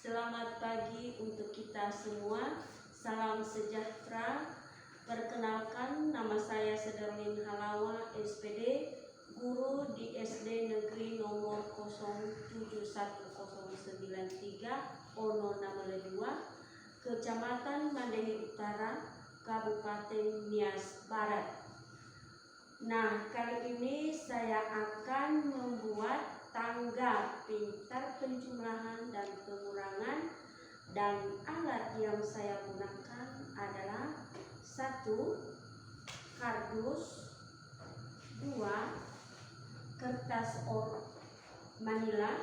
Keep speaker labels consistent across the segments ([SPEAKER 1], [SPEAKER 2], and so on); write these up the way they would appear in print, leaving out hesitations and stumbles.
[SPEAKER 1] Selamat pagi untuk kita semua. Salam sejahtera. Perkenalkan, nama saya Sederlin Halawa, SPD, guru di SD Negeri nomor 071093, Ono Namale 2, Kecamatan Mandehi Utara, Kabupaten Nias Barat. Nah, kali ini saya akan membuat tangga pintar penjumlahan dan pengurangan, dan alat yang saya gunakan adalah 1. Kardus, 2. Kertas manila,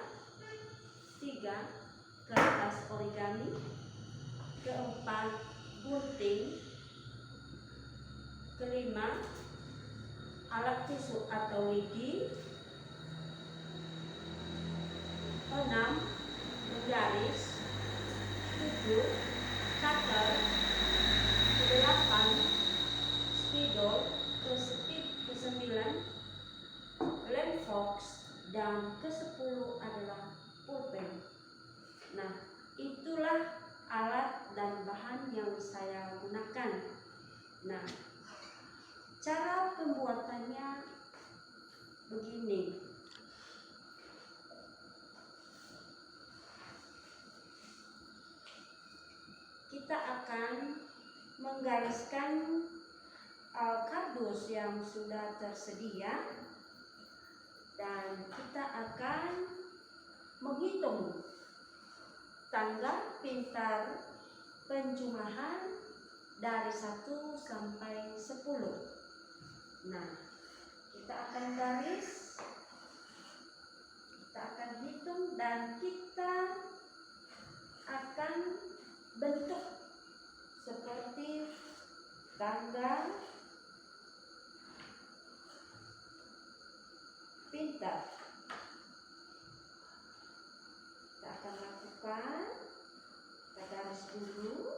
[SPEAKER 1] 3. Kertas origami, 4. gunting, 5. alat tusuk atau lidi, 6. menggaris, 7. cutter, 8. spidol, 9. lem fox, dan 10 adalah pulpen. Nah, itulah alat dan bahan yang saya gunakan. Nah, cara pembuatannya begini. Kita akan menggariskan kardus yang sudah tersedia, dan kita akan menghitung tangga pintar penjumlahan dari 1 sampai 10. Nah, kita akan garis, kita akan hitung, dan kita akan bentuk seperti tangga pintar. Kita akan lakukan, kita garis dulu.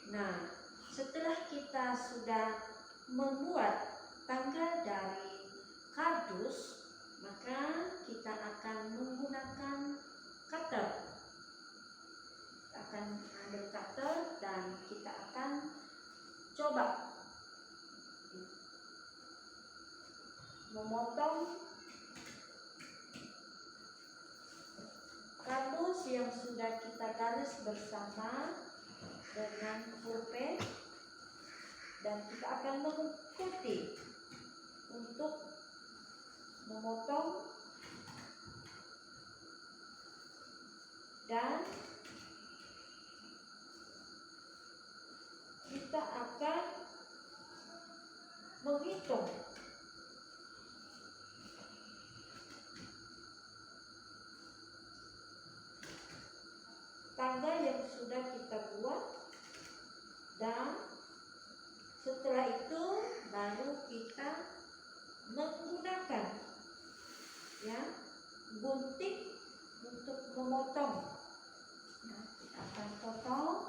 [SPEAKER 1] Nah, setelah kita sudah membuat tangga dari kardus, maka kita akan menggunakan cutter. Kita akan ambil cutter dan kita akan coba memotong kardus yang sudah kita garis bersama dengan pulpen, dan kita akan mengikuti untuk memotong dan kita akan menghitung tangga yang sudah kita buat, dan setelah itu baru kita menggunakan gunting untuk memotong. Nah, kita akan potong.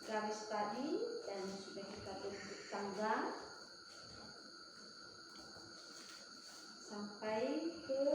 [SPEAKER 1] garis tadi dan sudah kita bentuk tangga sampai ke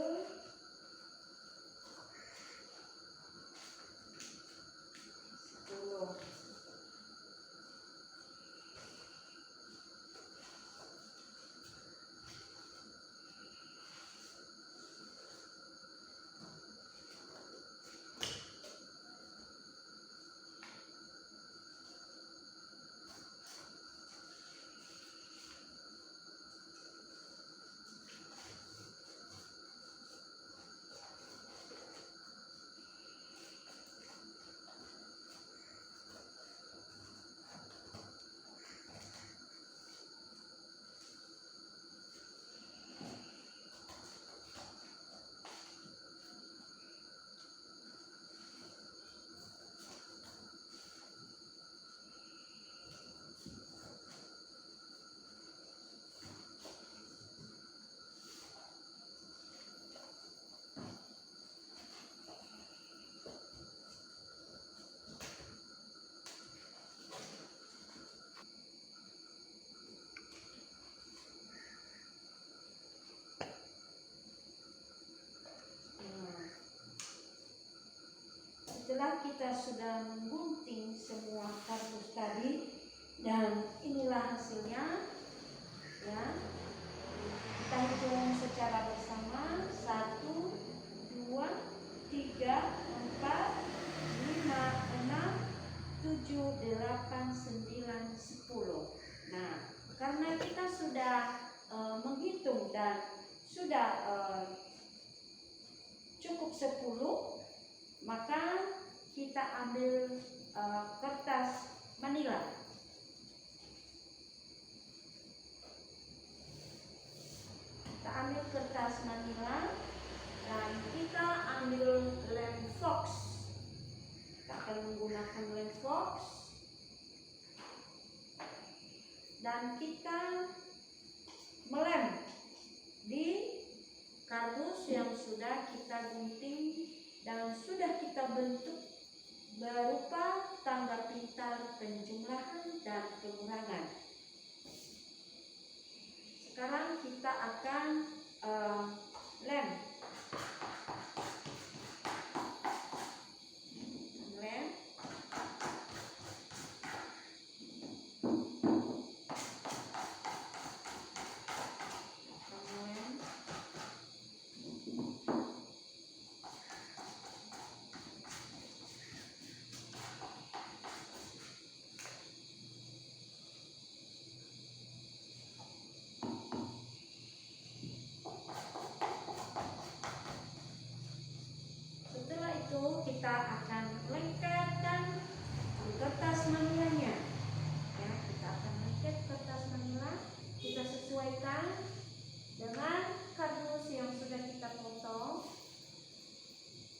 [SPEAKER 1] setelah kita sudah menggunting semua kardus tadi dan inilah hasilnya ya, kita hitung secara bersama 1, 2, 3, 4, 5, 6, 7, 8, 9, 10. Nah, karena kita sudah menghitung dan sudah cukup 10, maka kita ambil kertas manila. Kita ambil kertas manila dan kita ambil lem fox. Kita akan menggunakan lem fox dan kita melem di kardus yang sudah kita gunting dan sudah kita bentuk berupa tangga pintar penjumlahan dan pengurangan. Sekarang kita akan lem. Kita akan lengkapkan kertas manilanya ya, kita akan lengkap kertas manila, kita sesuaikan dengan kardus yang sudah kita potong,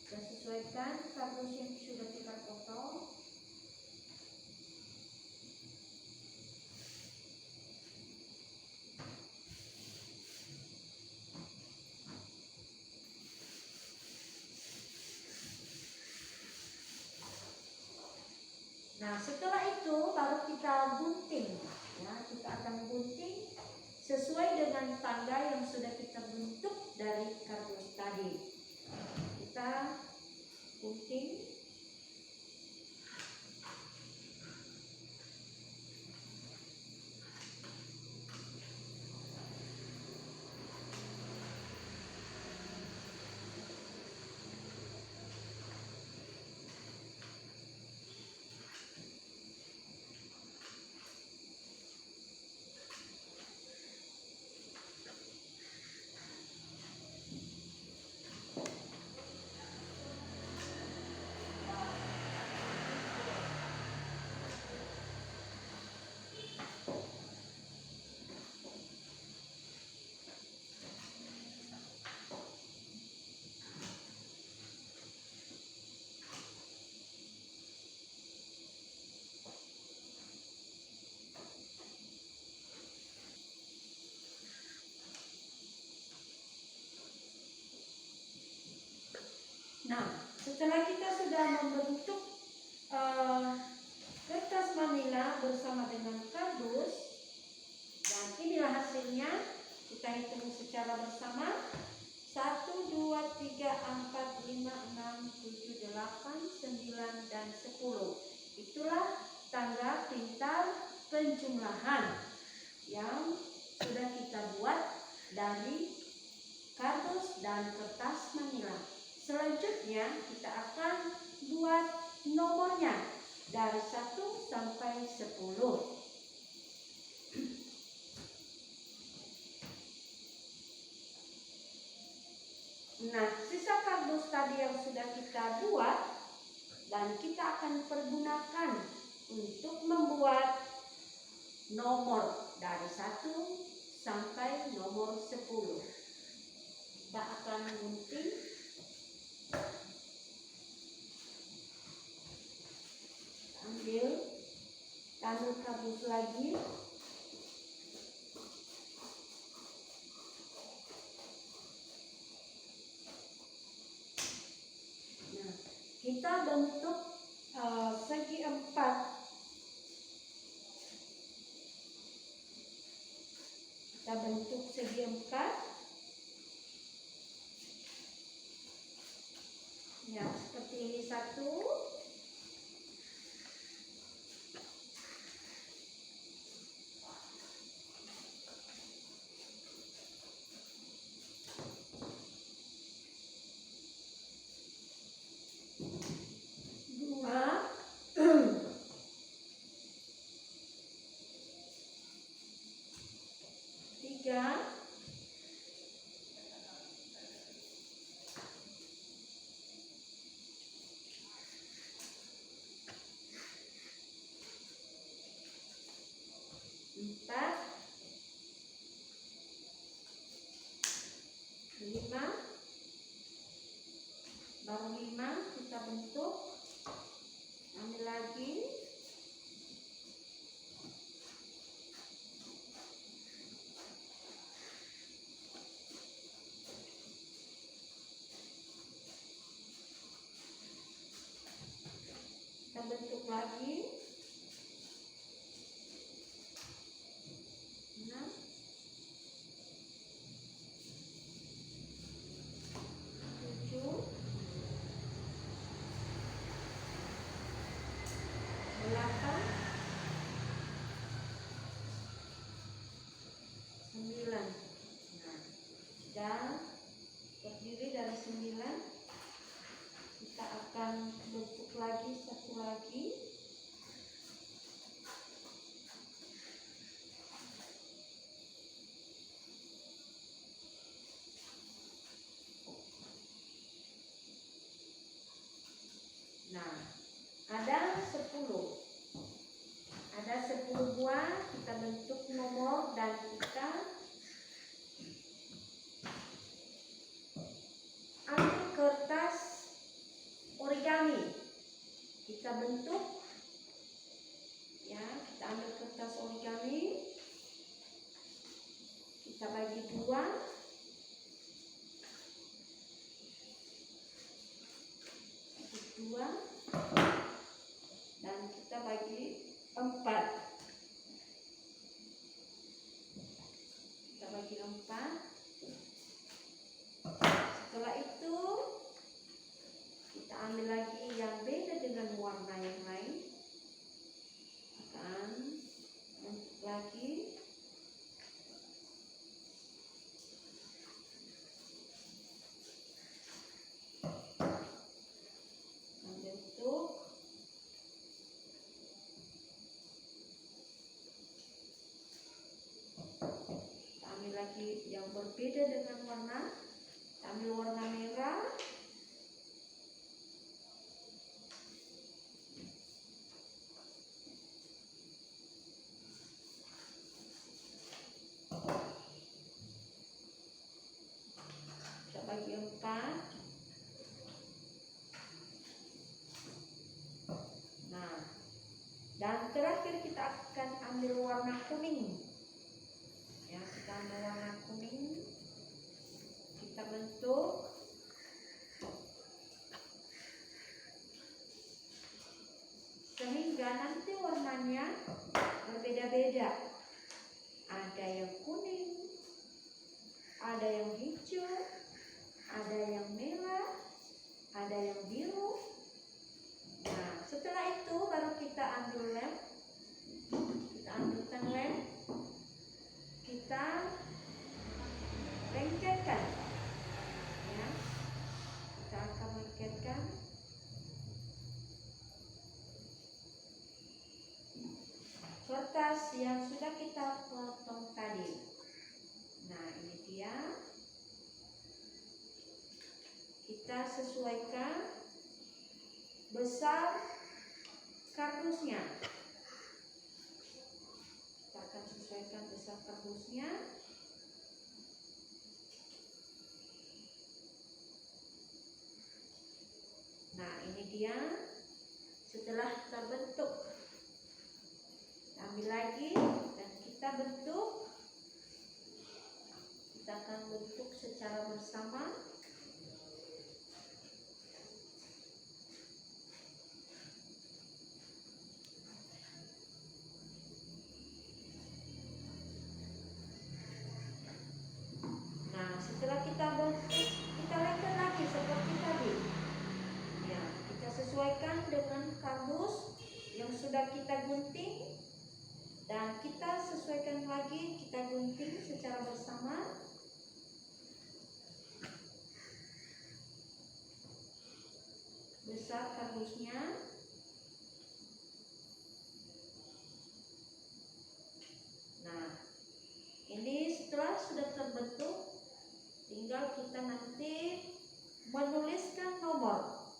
[SPEAKER 1] kita sesuaikan kardus yang sudah kita potong. Nah, setelah itu baru kita gunting. Ya, kita akan gunting sesuai dengan tangga yang sudah kita bentuk dari kardus tadi. Kita gunting. Nah, setelah kita sudah membentuk kertas manila
[SPEAKER 2] manila bersama dengan kardus. Dan inilah hasilnya. Kita hitung secara bersama. 1, 2, 3, 4, 5, 6, 7, 8, 9, dan 10. Itulah tanda pintar penjumlahan yang sudah kita buat dari kardus dan kertas manila. Selanjutnya kita akan buat nomornya dari 1 sampai 10. Nah, sisa kardus tadi yang sudah kita buat dan kita akan pergunakan untuk membuat nomor dari 1 sampai nomor 10. Kita akan gunting. Ambil tangan kardus lagi. Kita bentuk segi 4. Kita bentuk segi 4. Ya, seperti ini 1. Empat, 5, baru 5 kita bentuk. Ambil lagi. Kita bentuk lagi. 6, 7, 8, 9. Nah, dan terdiri dari 9. Kita akan bentuk lagi satu lagi. Nah, ada 10. Ada 10 buah. Kita bentuk nomor dan kita ambil kertas origami. Kita bentuk. Ya, kita ambil kertas origami. Kita bagi 2. Dan kita bagi 4. Kita bagi 4. Setelah itu kita ambil lagi yang beda dengan warna yang lain. Akan bentuk lagi. Lagi yang berbeda dengan warna. Ambil warna merah. Kita bagi 4. Nah, dan terakhir kita akan ambil warna kuning. Ya, kita ambil warna kuning. Kita bentuk. Sehingga nanti warnanya kertas yang sudah kita potong tadi. Nah, ini dia. Kita sesuaikan besar kardusnya. Kita akan sesuaikan besar kardusnya. Nah, ini dia. Setelah terbentuk, kita ambil lagi dan kita bentuk. Kita akan bentuk secara bersama. Nah, setelah kita bentuk, kita lengket lagi seperti tadi. Ya, kita sesuaikan dengan kardus yang sudah kita gunting dan kita sesuaikan lagi, kita gunting secara bersama. Besar kardusnya. Nah, ini setelah sudah terbentuk, tinggal kita nanti menuliskan nomor.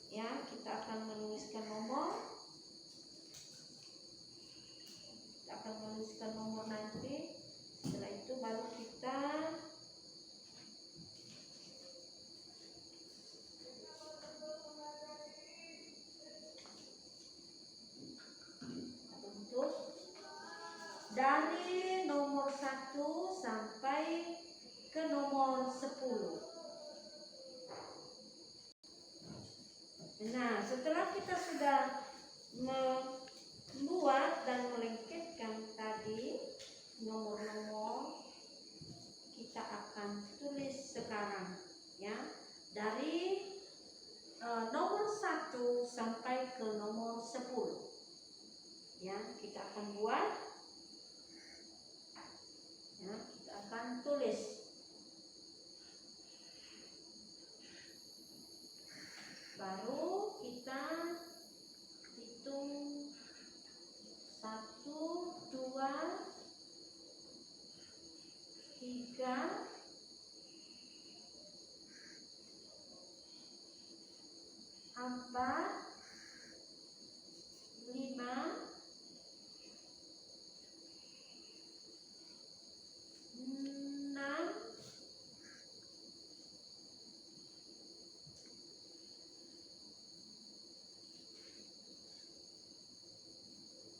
[SPEAKER 2] Ya, kita akan menuliskan nomor. Kita akan menuliskan nomor nanti. Setelah itu baru kita bentuk dari nomor 1 sampai ke nomor 10. Nah, setelah kita sudah membuat dan melengketkan tadi nomor-nomor, kita akan tulis sekarang ya, dari nomor 1 sampai ke nomor 10. Ya, kita akan buat. Ya, kita akan tulis. Baru kita hitung 1, 2, 3, 4, 5, 6,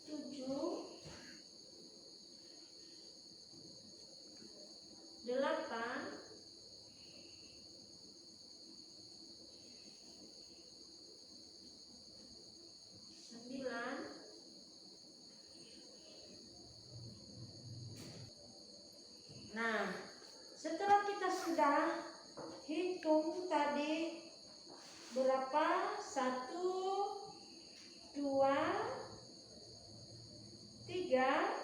[SPEAKER 2] 7, 8, 9, 10. Nah, setelah kita sudah hitung tadi berapa? 1, 2, 3,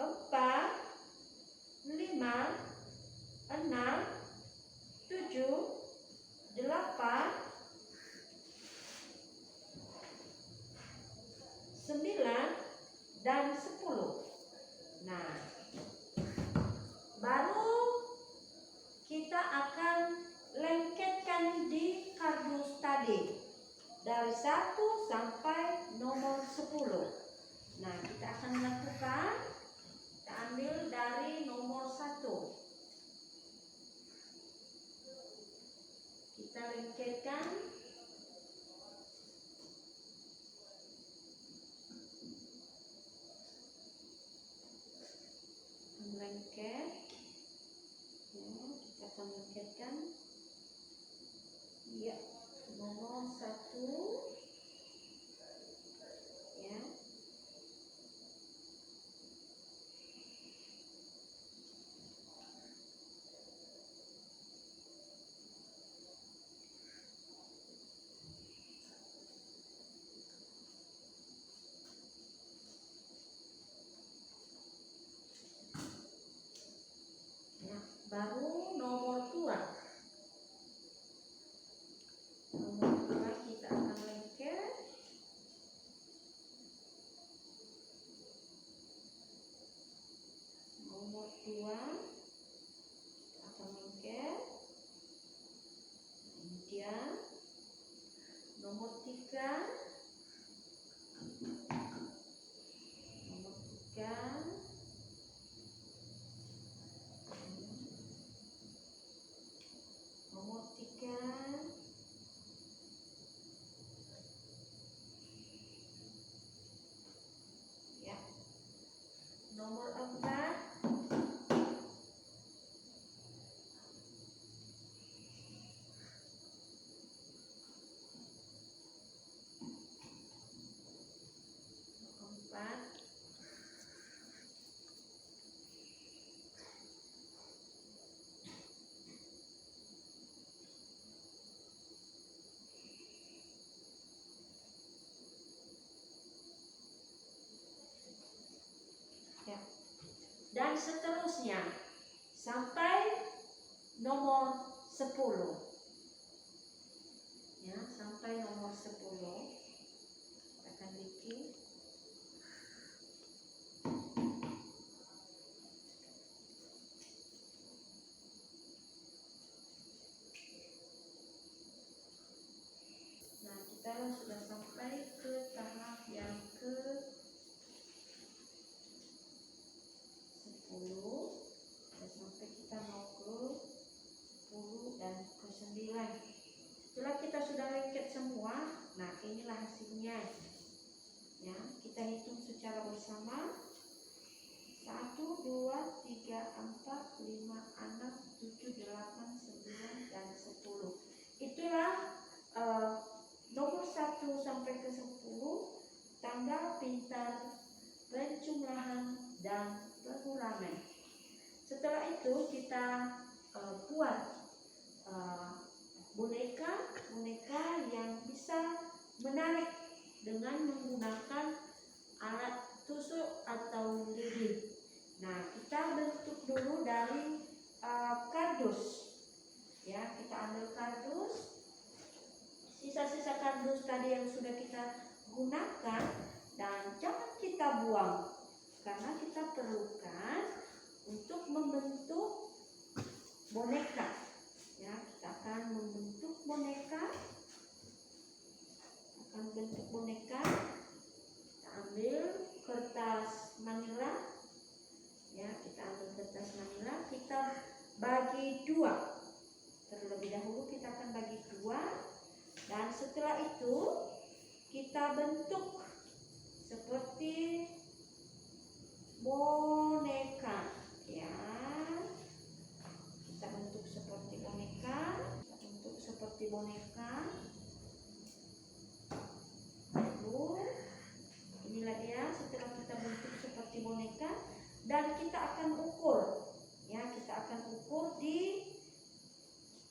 [SPEAKER 2] 4, 5, 6, 7, 8, 9, dan 10. Nah, baru kita akan lengketkan di kardus tadi dari 1 sampai nomor 10. Nah, kita akan lakukan. Kita ambil dari nomor 1. Kita lengketkan. Lengket. Ya, kita akan lengketkan. Ya, nomor 1. Ya. Baru nomor 2. Nomor 2 kita akan lengket. 2 kita akan lengket. Ini dia nomor 3. Nomor 3. Nomor 3. Ya. Nomor 4. Ya. Dan seterusnya sampai nomor 10. Ya, sampai nomor 10 kita akan bikin. Nah, kita sudah sampai ke tahap yang ke 10. Dan sampai kita mau ke 10 dan ke 9. Setelah kita sudah lengket semua, nah inilah hasilnya. Ya, kita hitung secara bersama. 1, 2, 3, 4, 5, 6, 7, 8, 9, dan 10. Itulah nomor 1 sampai ke 10 tanggal pintar penjumlahan dan pengulangan. Setelah itu kita buat boneka yang bisa menarik dengan menggunakan alat tusuk atau lidi. Nah, kita bentuk dulu dari kardus. Ya, kita ambil kardus. Sisa-sisa kardus tadi yang sudah kita gunakan dan jangan kita buang karena kita perlukan untuk membentuk boneka. Ya, kita akan membentuk boneka. Kita ambil kertas manila. Ya, kita ambil kertas manila. Kita bagi 2. Terlebih dahulu kita akan bagi 2. Dan setelah itu kita bentuk seperti boneka. Ya, kita bentuk seperti boneka. Lalu inilah dia setelah kita bentuk seperti boneka dan kita akan ukur. Ya, kita akan ukur di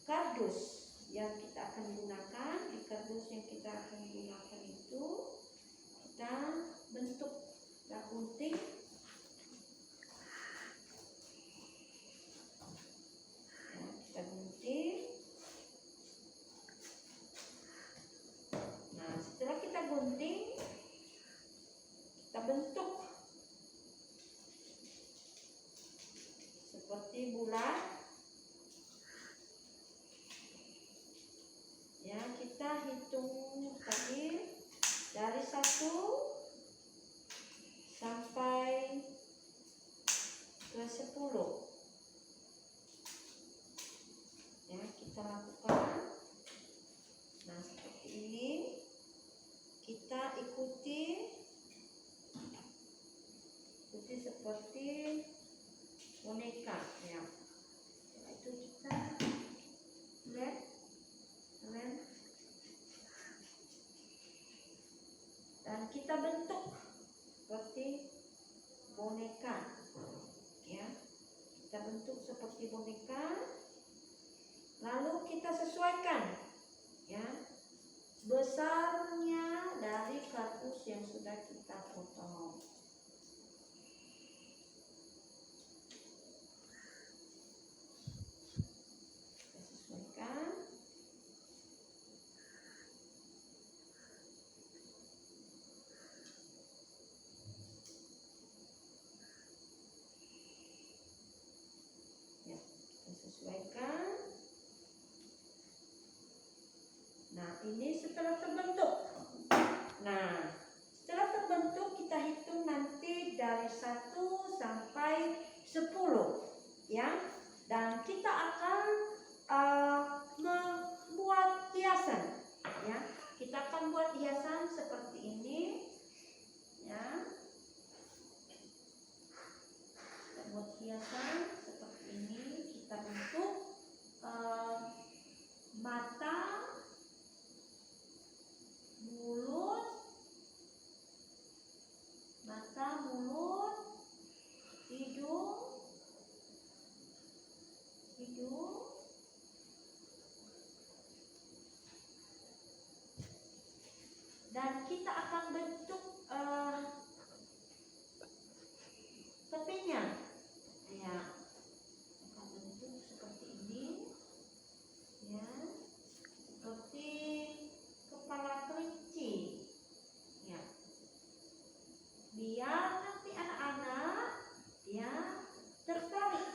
[SPEAKER 2] kardus yang kita akan gunakan. Di kardus yang kita akan gunakan itu kita bentuk gunting. Ya, kita gunting. Nah, setelah kita gunting, kita bentuk seperti bulat. Ya, kita hitung tadi dari 1 sampai ke 10. Ya, kita lakukan. Nah, seperti ini. Kita ikuti seperti boneka. Ya. Setelah itu kita lem dan kita bentuk seperti boneka. Ya, kita bentuk seperti boneka. Lalu kita sesuaikan, ya, besarnya dari kardus yang sudah kita potong. Kita sesuaikan. ini setelah terbentuk. Nah, setelah terbentuk kita hitung nanti dari 1 sampai 10 ya. Dan kita akan membuat hiasan ya. Kita akan buat hiasan seperti ini ya. Kita buat hiasan seperti ini, kita bentuk mata, mulut, hidung, dan kita akan bentuk tepinya ya. Kita bentuk seperti ini ya, seperti kepala kelinci ya, biar nanti anak-anak ya tertarik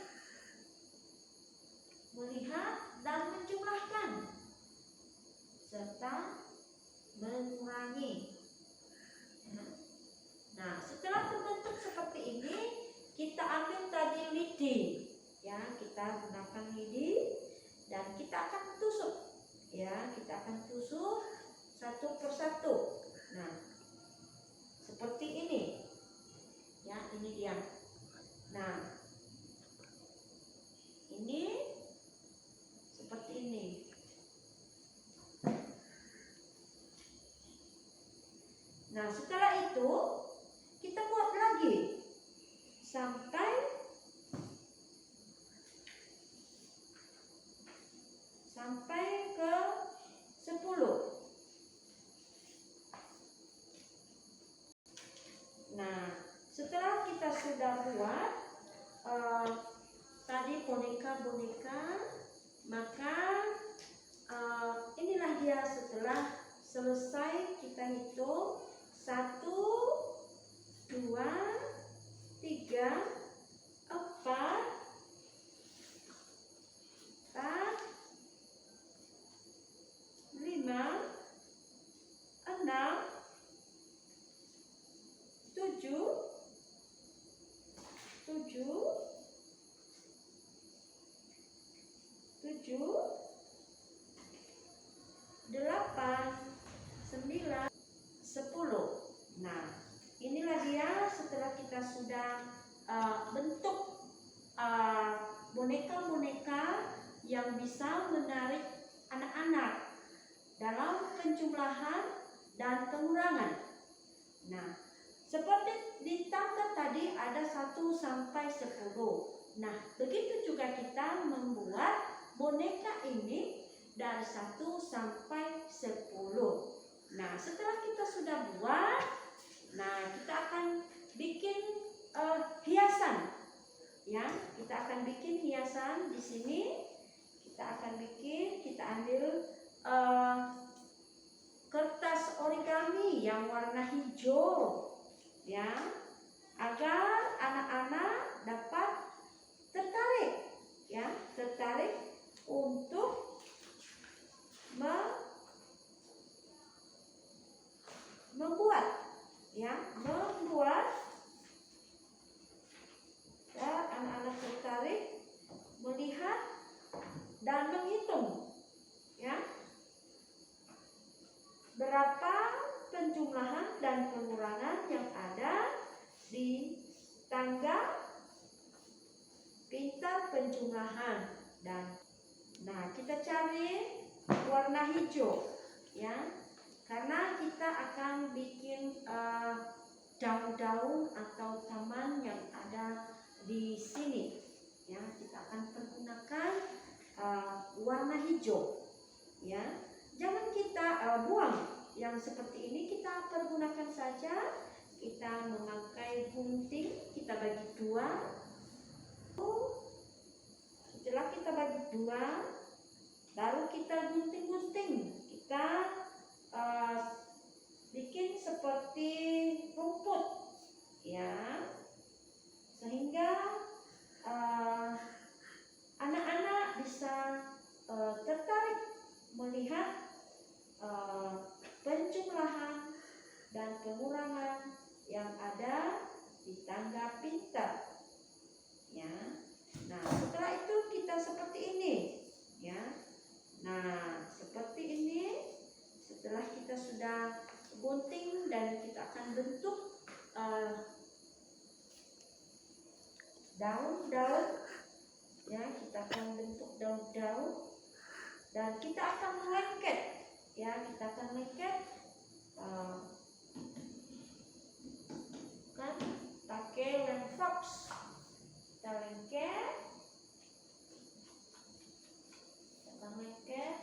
[SPEAKER 2] melihat dan menjumlahkan serta mengurangi. Nah, setelah terbentuk seperti ini, kita ambil tadi lidi ya, kita gunakan lidi dan kita akan tusuk ya, kita akan tusuk satu persatu. Nah, seperti ini ya, ini dia. Nah, ini seperti ini. Nah, setelah itu kita buat lagi sampai ke 10. Nah, setelah kita sudah buat tadi boneka-boneka, maka inilah dia setelah selesai. Kita hitung 1, 2, 3, 4, 5, 6, 7, 8, 9, 10. Nah, inilah dia setelah kita sudah bentuk boneka-boneka yang bisa menarik anak-anak dalam penjumlahan dan pengurangan. Nah, seperti di tangga tadi ada 1 sampai 10. Nah, begitu juga kita membuat boneka ini dari 1 sampai 10. Nah, setelah kita sudah buat, nah kita akan bikin hiasan. Ya, kita akan bikin hiasan di sini. Kita ambil kertas origami yang warna hijau ya, agar anak-anak dapat tertarik untuk membuat dan anak-anak tertarik melihat dan menghitung ya, berapa penjumlahan dan pengurangan yang ada di tangga pintar penjumlahan. Dan nah, kita cari warna hijau ya, karena kita akan bikin daun-daun atau taman yang ada di sini ya. Kita akan menggunakan warna hijau ya. Jangan kita buang yang seperti ini, kita pergunakan saja. Kita memakai gunting, kita bagi 2. Setelah kita bagi 2, baru kita gunting-gunting. Kita bikin seperti rumput ya, sehingga anak-anak bisa tertarik melihat setelah kita sudah gunting dan kita akan bentuk daun-daun, ya, kita akan bentuk daun-daun dan kita akan melengket, ya, kita akan lengket kan pakai lem fox. Kita lengket, kita akan lengket.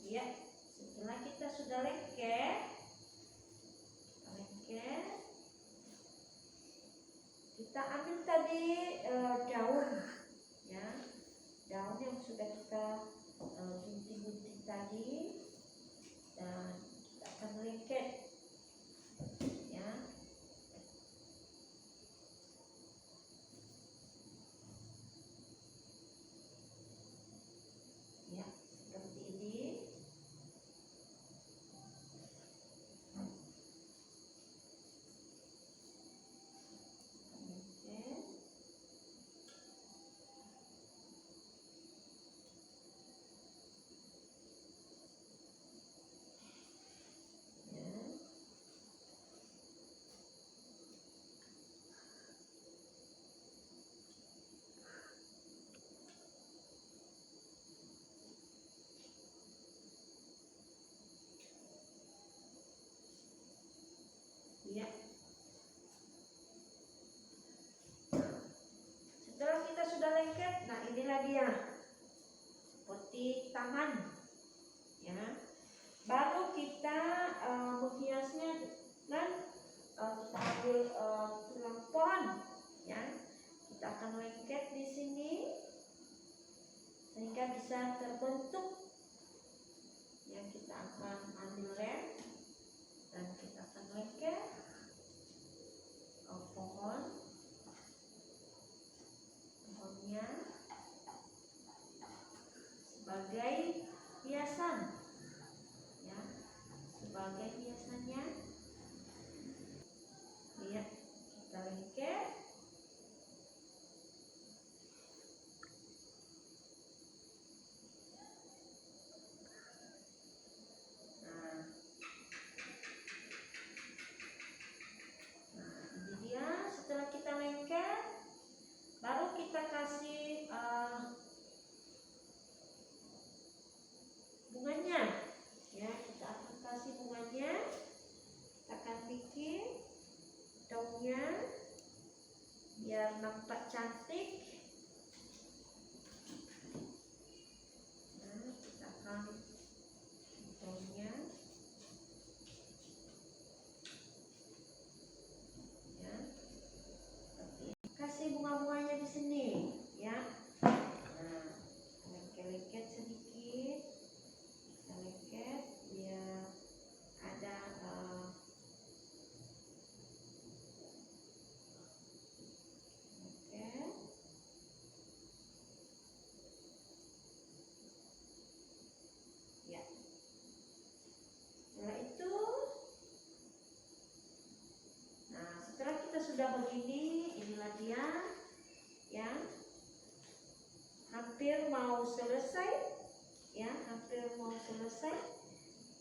[SPEAKER 2] Ya, setelah kita sudah lengket, kita ambil tadi daun, ya, daun yang sudah kita gunting-gunting tadi, dan kita akan lengket, ya. Ya, seperti ini. Ya. Setelah kita sudah lengket, nah inilah dia seperti tangan, ya. Baru kita menghiasnya dan kita ambil tulang pohon, ya. Kita akan lengket di sini sehingga bisa terbentuk. Ya, kita akan ambil lem dan kita akan lengket pohonnya sebagai hiasan, ya, sebagai hiasannya. Lihat, kita lengket. Ini dia. Setelah kita lengket, baru kita kasih bunganya, ya. Kita akan kasih bunganya. Kita akan bikin daunnya biar nampak cantik. Nah, kita akan daunnya, ya, kasih bunga-bunganya di sini, ya. Nah, lengket-lengket sedikit, kita lengket biar ada lengket. Ya. Setelah itu, nah setelah kita sudah begini, inilah dia, ya, hampir mau selesai, ya, hampir mau selesai,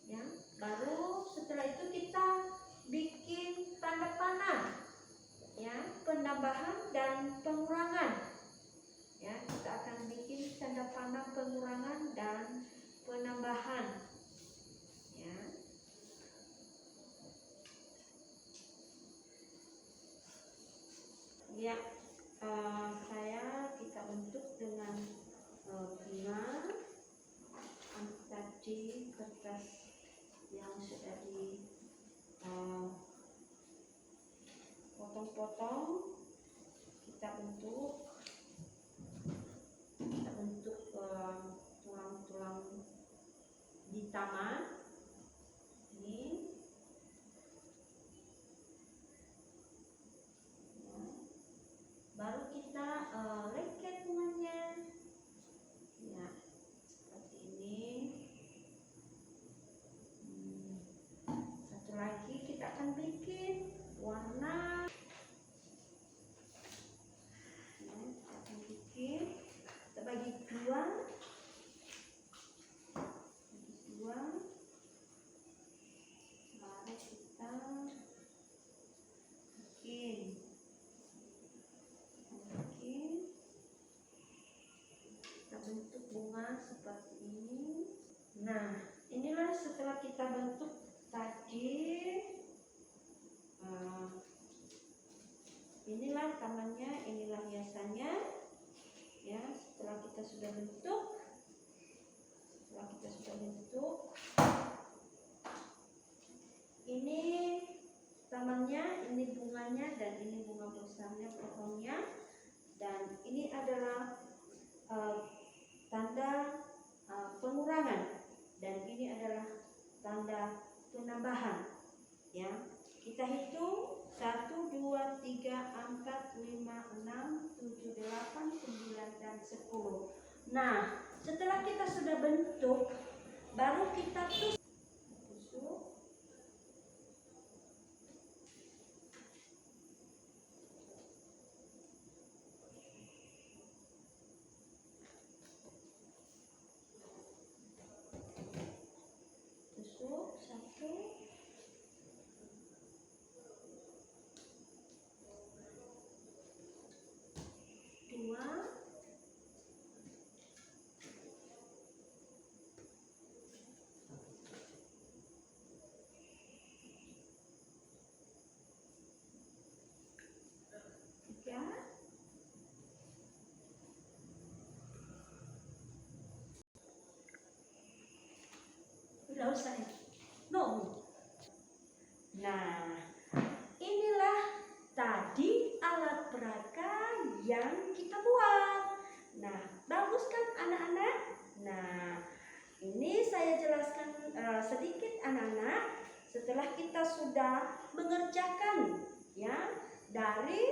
[SPEAKER 2] ya. Baru setelah itu kita bikin tanda panah, ya, penambahan dan pengurangan, ya. Kita akan bikin tanda panah pengurangan dan penambahan, ya. Ya, kita bentuk dengan bunga tadi, kertas yang sudah potong-potong, kita bentuk tulang-tulang di taman ini. Baru kita lengket bunganya, ya, seperti ini. inilah tamannya, inilah hiasannya. Ya, setelah kita sudah bentuk, ini tamannya, ini bunganya, dan ini bunga besarnya pohonnya, dan ini adalah tanda pengurangan, dan ini adalah tanda penambahan. Ya, kita hitung 1, 2, 3, 4, 5, 6, 7, 8, 9, dan 10. Nah, setelah kita sudah bentuk, baru kita tusuk. Tusuk 1, 2, 3, 4. No. Nah, inilah tadi alat peraga yang kita buat. Nah, bagus kan anak-anak? Nah, ini saya jelaskan sedikit anak-anak. Setelah kita sudah mengerjakan ya dari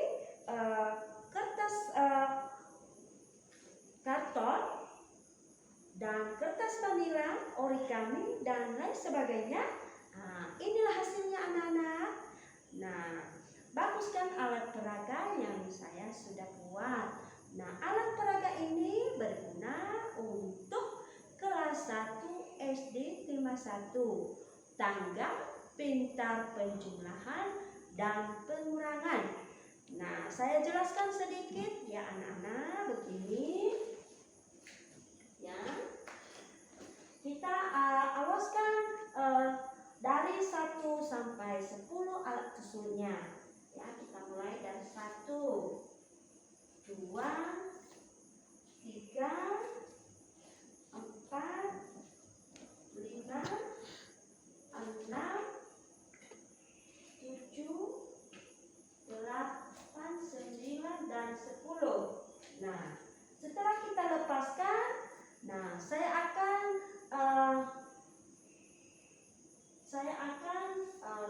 [SPEAKER 2] kertas karton dan kertas manila, origami, dan lain sebagainya. Nah, inilah hasilnya anak-anak. Nah, bagus kan alat peraga yang saya sudah buat. Nah, alat peraga ini berguna untuk kelas 1 SD tema 1, tangga, pintar penjumlahan, dan pengurangan. Nah, saya jelaskan sedikit ya anak-anak, begini. Ya, kita awaskan dari 1 sampai 10 alat tusulnya. Ya, kita mulai dari 1, 2, 3, 4, 5, 6, 7, 8, 9, dan 10. Nah, setelah kita lepaskan, nah saya akan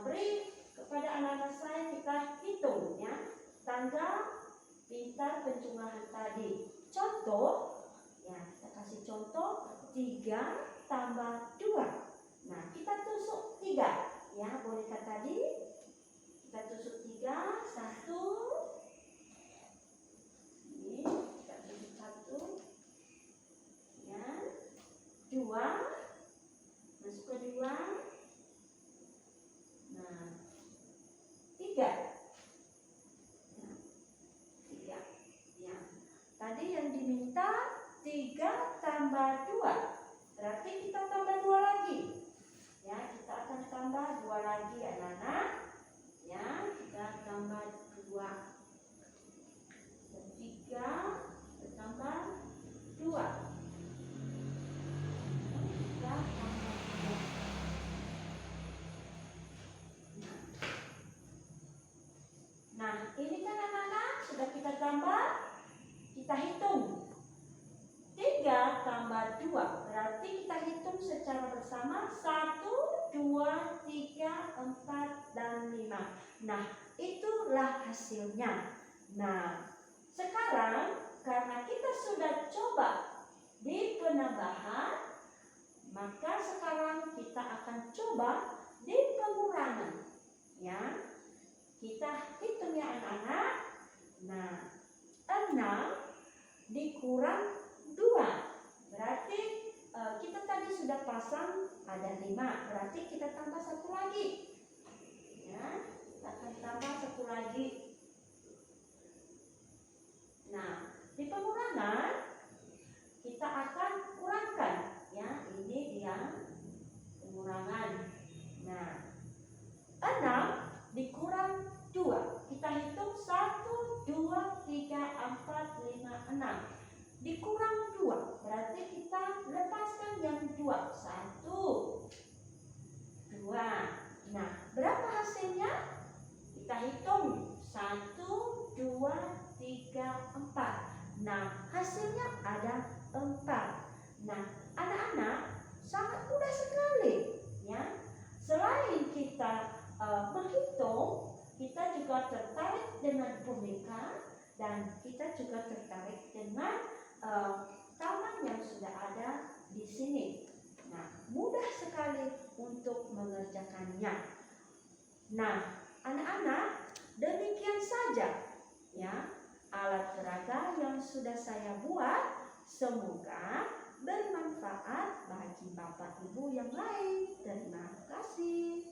[SPEAKER 2] beri kepada anak-anak saya, kita hitung ya tangga pintar penjumlahan tadi. Contoh ya, kita kasih contoh 3 tambah 2. Nah, kita tusuk 3 ya boneka tadi. Kita tusuk 3, 1. Ini kita tusuk 1 ya, 2, masuk ke 2. Nah, 3. Nah, 3 ya. Tadi yang diminta 3 tambah 2. Berarti kita tambah 2 lagi. Ya, kita akan tambah 2 lagi anak-anak. Ya, kita tambah 2. 3 tambah 2. 3 tambah 2. Nah, ini kan anak-anak sudah kita tambah, kita hitung 3 tambah 2, berarti kita hitung secara bersama 1, 2, 3, 4, dan 5. Nah, itulah hasilnya. Nah, sekarang karena kita sudah coba di penambahan, maka sekarang kita akan coba di pengurangan. Ya, kita hitung ya anak-anak. Nah, 6 dikurang 2, berarti kita tadi sudah pasang ada 5, berarti kita tambah 1 lagi. Ya, kita akan tambah 1 lagi. Nah, di pengurangan kita akan kurangkan ya, ini dia pengurangan. Nah, 6 dikurang 2, kita hitung 1, 6. Dikurang 2, berarti kita lepaskan yang 2. 1, 2. Nah, berapa hasilnya? Kita hitung. 1, 2, 3, 4. Nah, hasilnya ada 4. Nah, anak-anak sangat mudah sekali, ya. Selain kita menghitung, kita juga tertarik dengan boneka dan kita juga tertarik dengan taman yang sudah ada di sini. Nah, mudah sekali untuk mengerjakannya. Nah, anak-anak, demikian saja ya alat peraga yang sudah saya buat. Semoga bermanfaat bagi Bapak Ibu yang lain. Terima kasih.